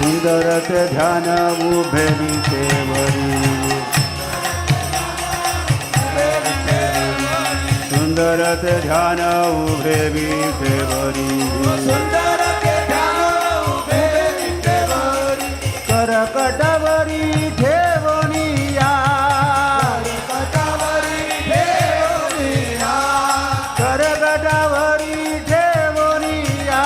सुंदर ते ध्यान उभे विटेवरी सुंदर ते ध्यान उभे विटेवरी सुंदर ते ध्यान उभे विटेवरी करकटवरी ठेवणिया करकटवरी ठेवणिया करकटवरी ठेवणिया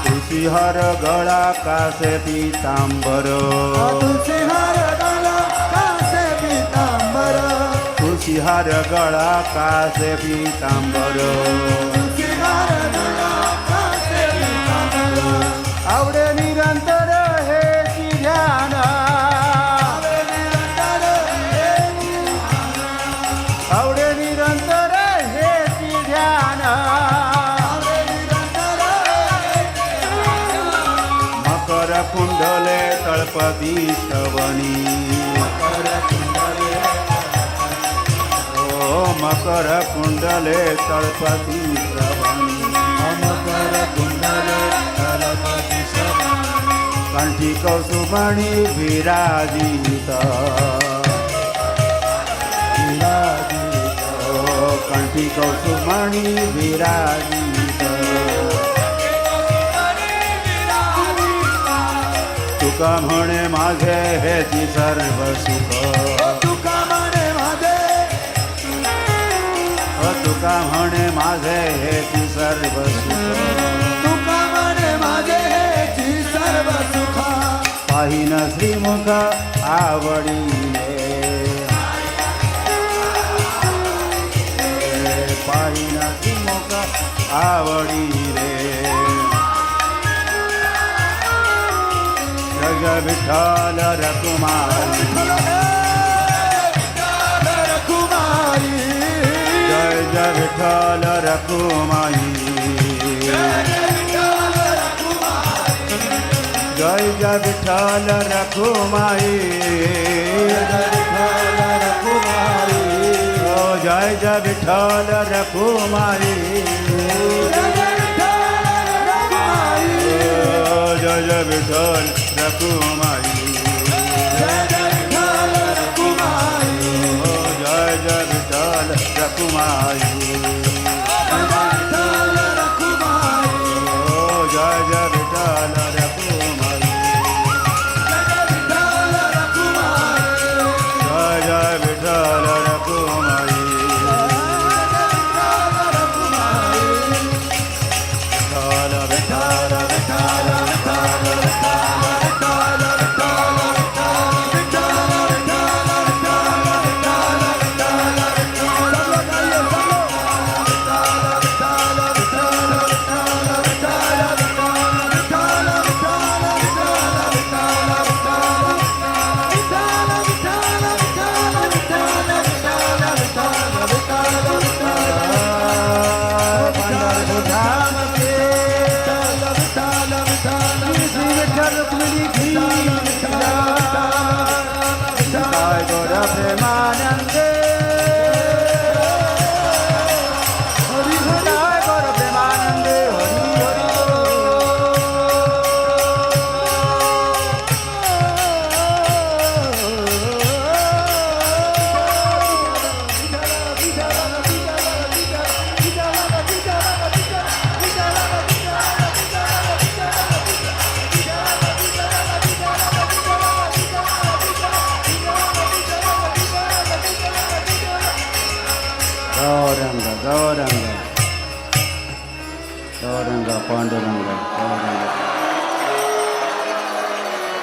तुलसीहार गळा कासे पीतांबर तुलसीहार गळा कासे पीतांबर तुलसीहार गळा कासे पीतांबर तुलसीहार गळा कासे पीतांबर आवडे निरंतर हे ध्यान आवडे निरंतर आवडे निरंतर हे ध्यान आवडे निरंतर मकर कुंडले तळपती श्रवणी मकर कुंडले तळपती श्रवणी मकर कुंडले तळपती श्रवणी कंठी कौसुमणी विराजित कंठी कौसुमणी विराजित तुका म्हणे माझे हेची सर्व सुख तुका म्हणे माझे तुका म्हणे माझे हेची सर्व सुख तुका म्हणे माझे हेची सर्व सुख पाहिन श्रीमुख आवडीने पाहिन श्रीमुख आवडीने जय विठ्ठल रकुमारी कुमारी जय जय विठ्ठल रकुमाई जय जय विठ्ठल रकुमाई ओ जय जय विठ्ठल रकुमाई जय जय विठ्ठल रकुमाई जय जय विठ्ठल रकुमाई जय जय विठ्ठल रकुमाई जय जय विठ्ठल रकुमाई विठ्ठल विठ्ठल प्रेमानंदे हरि हरि गौर प्रेमानंदे हरि गौरंग गौरंग गौरंग पांडुरंग गौरंग